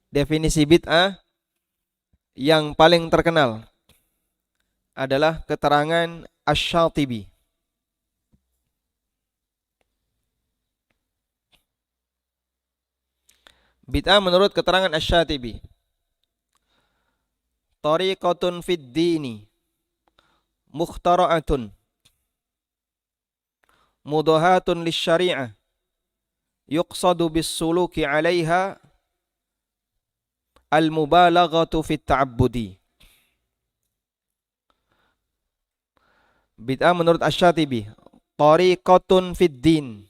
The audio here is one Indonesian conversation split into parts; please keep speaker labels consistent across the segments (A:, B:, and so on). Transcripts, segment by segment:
A: definisi bid'ah yang paling terkenal adalah keterangan Asy-Syatibi. Bid'ah menurut keterangan Asy-Syatibi, tariqatun fid dini mukhtara'atun mudahatun lisyari'ah yuqsadu bis suluki 'alaiha al-mubalaghatu fit ta'abbudi. Bid'ah menurut Asy-Syatibi, tariqatun fid din,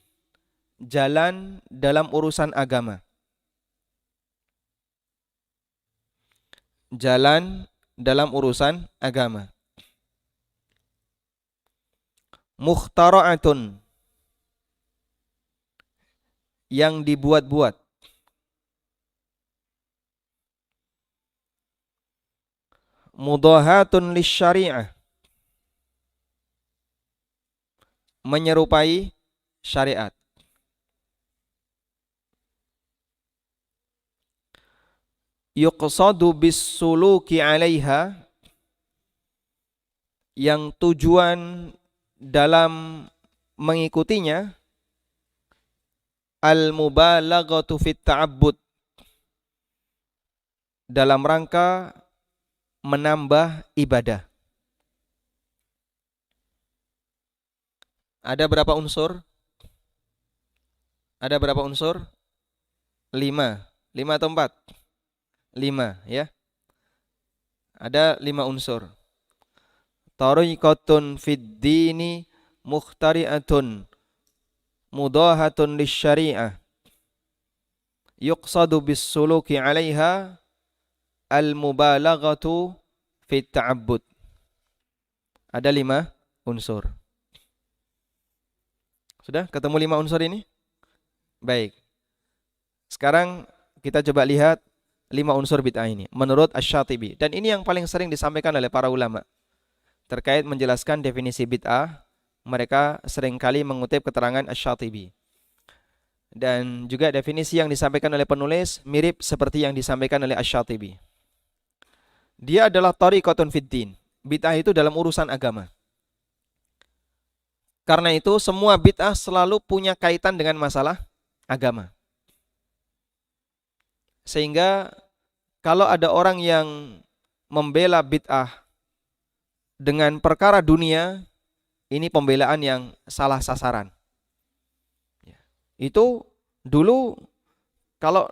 A: jalan dalam urusan agama. Jalan dalam urusan agama. Mukhtara'atun, yang dibuat-buat. Mudahatun lisyari'ah, menyerupai syariat. Yuqsadu bis suluki 'alaiha, yang tujuan dalam mengikutinya al-mubalaghatu fit ta'abbud, dalam rangka menambah ibadah. Ada berapa unsur? Ada berapa unsur? 5. 5 atau 4? 5 ya. Ada 5 unsur. Tariqatun fid dini mukhtari'atun mudahatun lisyari'ah yuqsadu bis suluki 'alaiha al-mubalaghatu fit ta'abbud. Ada 5 unsur. Sudah ketemu 5 unsur ini? Baik. Sekarang kita coba lihat 5 unsur bid'ah ini menurut Asy-Syatibi, dan ini yang paling sering disampaikan oleh para ulama terkait menjelaskan definisi bid'ah. Mereka seringkali mengutip keterangan Asy-Syatibi. Dan juga definisi yang disampaikan oleh penulis mirip seperti yang disampaikan oleh Asy-Syatibi. Dia adalah tariqatun fid din. Bid'ah itu dalam urusan agama. Karena itu semua bid'ah selalu punya kaitan dengan masalah agama. Sehingga kalau ada orang yang membela bid'ah dengan perkara dunia, ini pembelaan yang salah sasaran. Itu dulu kalau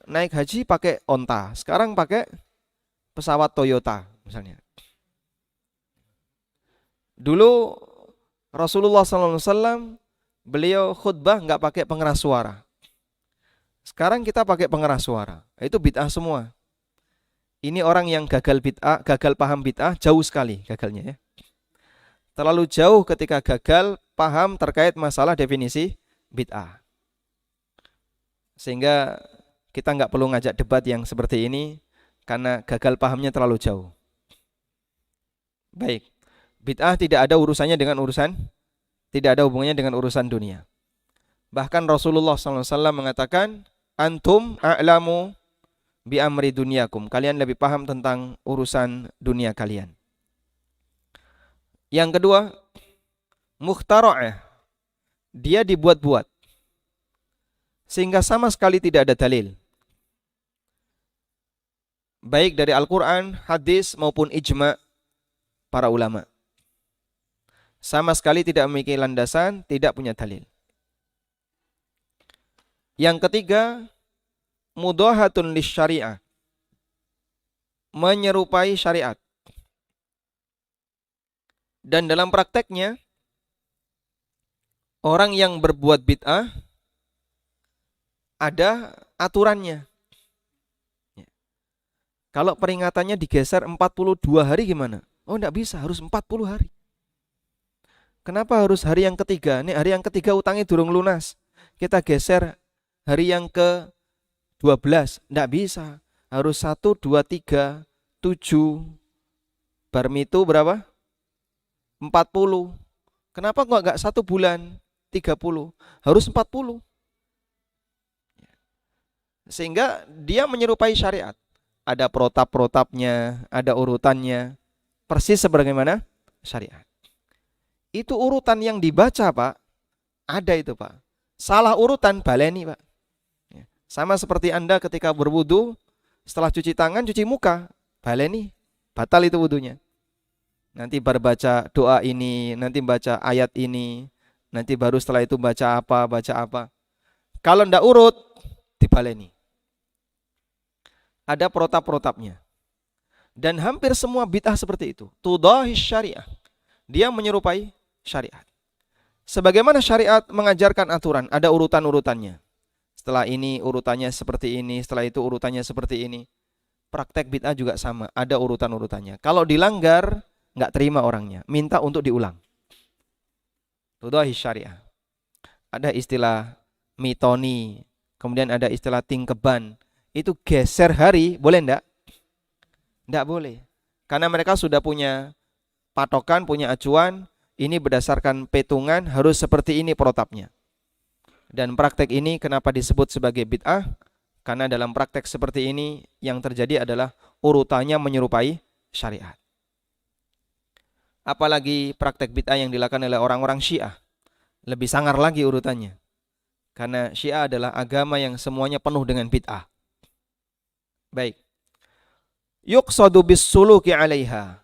A: naik haji pakai onta, sekarang pakai pesawat Toyota misalnya. Dulu Rasulullah SAW beliau khutbah nggak pakai pengeras suara. Sekarang kita pakai pengeras suara. Itu bid'ah semua. Ini orang yang gagal bid'ah, gagal paham bid'ah jauh sekali gagalnya ya. Terlalu jauh ketika gagal paham terkait masalah definisi bid'ah. Sehingga kita nggak perlu ngajak debat yang seperti ini karena gagal pahamnya terlalu jauh. Baik. Bid'ah tidak ada hubungannya dengan urusan dunia. Bahkan Rasulullah SAW mengatakan, antum a'lamu bi amri dunyakum. Kalian lebih paham tentang urusan dunia kalian. Yang kedua, mukhtara'ah. Dia dibuat-buat. Sehingga sama sekali tidak ada dalil. Baik dari Al-Quran, hadis maupun ijma' para ulama. Sama sekali tidak memiliki landasan, tidak punya dalil. Yang ketiga, mudahatun lisyari'ah. Menyerupai syariat. Dan dalam prakteknya, orang yang berbuat bid'ah ada aturannya. Kalau peringatannya digeser 42 hari gimana? Oh enggak bisa, harus 40 hari. Kenapa harus hari yang ketiga? Nih hari yang ketiga utangnya durung lunas. Kita geser hari yang ke-12. Enggak bisa. Harus 1, 2, 3, 7. Barmitu berapa? 40. Kenapa kok enggak 1 bulan? 30. Harus 40. Sehingga dia menyerupai syariat. Ada protap-protapnya, ada urutannya, persis sebagaimana syariat. Itu urutan yang dibaca, Pak. Ada itu, Pak. Salah urutan, baleni, Pak. Sama seperti Anda ketika berwudu, setelah cuci tangan, cuci muka, baleni, batal itu wudunya. Nanti baru baca doa ini, nanti baca ayat ini, nanti baru setelah itu baca apa. Kalau ndak urut, dibaleni. Ada protap-protapnya. Dan hampir semua bid'ah seperti itu. Tudahis syariah. Dia menyerupai syariat. Sebagaimana syariat mengajarkan aturan, ada urutan-urutannya. Setelah ini urutannya seperti ini, setelah itu urutannya seperti ini. Praktek bid'ah juga sama, ada urutan-urutannya. Kalau dilanggar, nggak terima orangnya, minta untuk diulang. Tudahis syariah. Ada istilah mitoni, kemudian ada istilah tingkeban. Itu geser hari, boleh enggak? Enggak boleh. Karena mereka sudah punya patokan, punya acuan, ini berdasarkan petungan, harus seperti ini protapnya. Dan praktek ini kenapa disebut sebagai bid'ah? Karena dalam praktek seperti ini, yang terjadi adalah urutannya menyerupai syariat. Apalagi praktek bid'ah yang dilakukan oleh orang-orang Syiah. Lebih sangar lagi urutannya. Karena Syiah adalah agama yang semuanya penuh dengan bid'ah. Baik. Yuqsadu bis-suluki 'alaiha.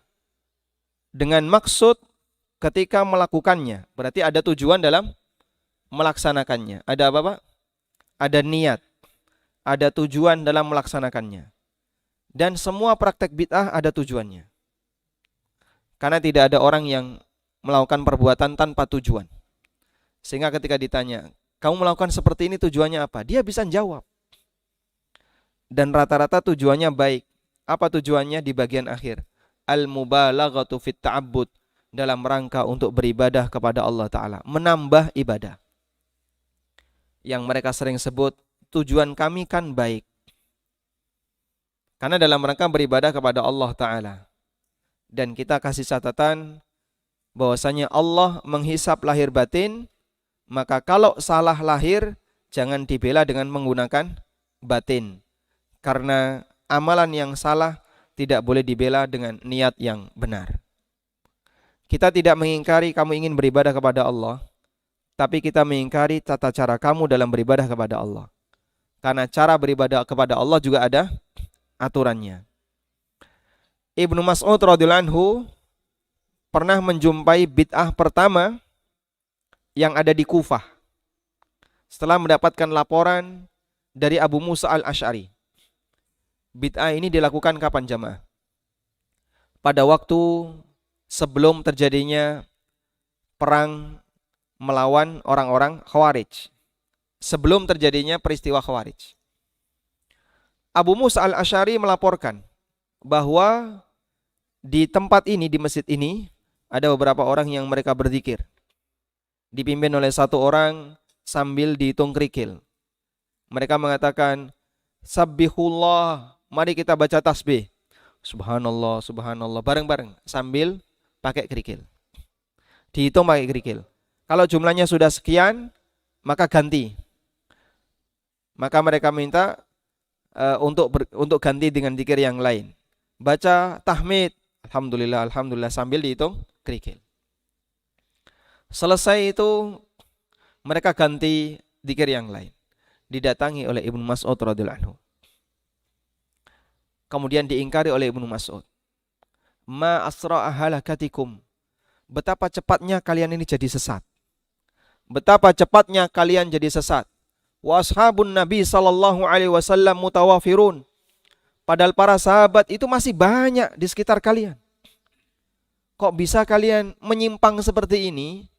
A: Dengan maksud ketika melakukannya. Berarti ada tujuan dalam melaksanakannya. Ada apa, Pak? Ada niat. Ada tujuan dalam melaksanakannya. Dan semua praktek bid'ah ada tujuannya. Karena tidak ada orang yang melakukan perbuatan tanpa tujuan. Sehingga ketika ditanya, kamu melakukan seperti ini tujuannya apa? Dia bisa jawab. Dan rata-rata tujuannya baik. Apa tujuannya di bagian akhir? Al-mubalaghatu fit ta'abbud, dalam rangka untuk beribadah kepada Allah Ta'ala, menambah ibadah. Yang mereka sering sebut, tujuan kami kan baik. Karena dalam rangka beribadah kepada Allah Ta'ala. Dan kita kasih catatan bahwasanya Allah menghisap lahir batin, maka kalau salah lahir jangan dibela dengan menggunakan batin. Karena amalan yang salah tidak boleh dibela dengan niat yang benar. Kita tidak mengingkari kamu ingin beribadah kepada Allah, tapi kita mengingkari tata cara kamu dalam beribadah kepada Allah. Karena cara beribadah kepada Allah juga ada aturannya. Ibnu Mas'ud radhiyallahu anhu pernah menjumpai bid'ah pertama yang ada di Kufah. Setelah mendapatkan laporan dari Abu Musa al-Asy'ari. Bid'ah ini dilakukan kapan jamaah? Pada waktu sebelum terjadinya perang melawan orang-orang Khawarij. Sebelum terjadinya peristiwa Khawarij. Abu Musa al-Asy'ari melaporkan bahwa di tempat ini, di masjid ini, ada beberapa orang yang mereka berzikir. Dipimpin oleh satu orang sambil dihitung kerikil. Mereka mengatakan, Sabbihullah, mari kita baca tasbih. Subhanallah, subhanallah, bareng-bareng sambil pakai kerikil. Dihitung pakai kerikil. Kalau jumlahnya sudah sekian, maka ganti. Maka mereka minta untuk ganti dengan zikir yang lain. Baca tahmid, alhamdulillah, alhamdulillah, sambil dihitung kerikil. Selesai itu mereka ganti zikir yang lain. Didatangi oleh Ibnu Mas'ud radhiyallahu anhu. Kemudian diingkari oleh Ibnu Mas'ud. Ma asra'a halakatikum. Betapa cepatnya kalian ini jadi sesat. Betapa cepatnya kalian jadi sesat. Wa ashabun Nabi sallallahu alaihi wasallam mutawafirun. Padahal para sahabat itu masih banyak di sekitar kalian. Kok bisa kalian menyimpang seperti ini?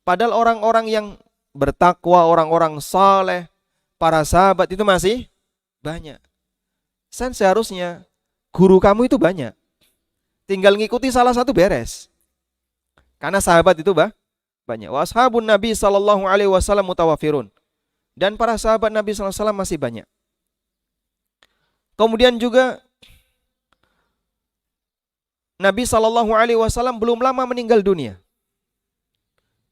A: Padahal orang-orang yang bertakwa, orang-orang saleh, para sahabat itu masih banyak. Seharusnya guru kamu itu banyak. Tinggal ngikuti salah satu beres. Karena sahabat itu banyak. Wa ashabun Nabi sallallahu alaihi wasallam mutawafirun. Dan para sahabat Nabi sallallahu alaihi wasallam masih banyak. Kemudian juga Nabi sallallahu alaihi wasallam belum lama meninggal dunia.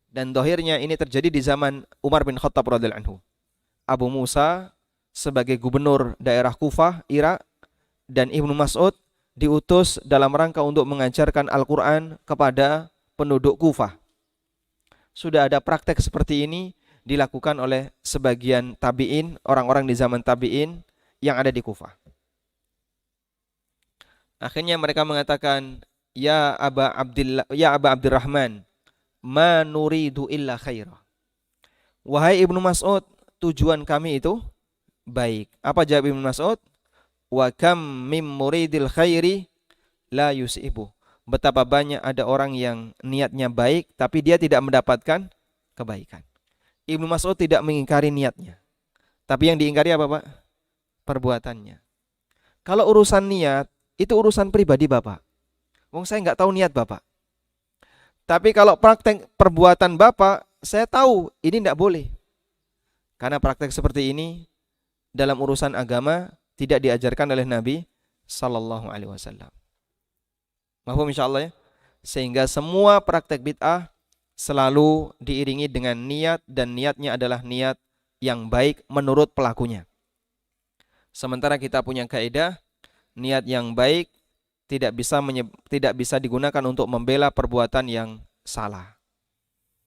A: Dan dohirnya ini terjadi di zaman Umar bin Khattab radhiyallahu anhu. Abu Musa sebagai gubernur daerah Kufah, Irak, dan Ibnu Mas'ud diutus dalam rangka untuk mengajarkan Al-Quran kepada penduduk Kufah. Sudah ada praktek seperti ini dilakukan oleh sebagian tabi'in, orang-orang di zaman tabi'in yang ada di Kufah. Akhirnya mereka mengatakan, Ya Aba Abdurrahman, ma nuridu illa khairah. Wahai Ibnu Mas'ud, tujuan kami itu baik. Apa jawab Ibnu Mas'ud? Wa kam mim muridil khairi la yusibu. Betapa banyak ada orang yang niatnya baik tapi dia tidak mendapatkan kebaikan. Ibnu Mas'ud tidak mengingkari niatnya. Tapi yang diingkari apa, Pak? Perbuatannya. Kalau urusan niat, itu urusan pribadi Bapak. Wong saya nggak tahu niat Bapak. Tapi kalau praktek perbuatan Bapak, saya tahu ini tidak boleh. Karena praktek seperti ini dalam urusan agama tidak diajarkan oleh Nabi Sallallahu Alaihi Wasallam. Mahfum insyaallah ya. Sehingga semua praktek bid'ah selalu diiringi dengan niat, dan niatnya adalah niat yang baik menurut pelakunya. Sementara kita punya kaidah, niat yang baik tidak bisa digunakan untuk membela perbuatan yang salah.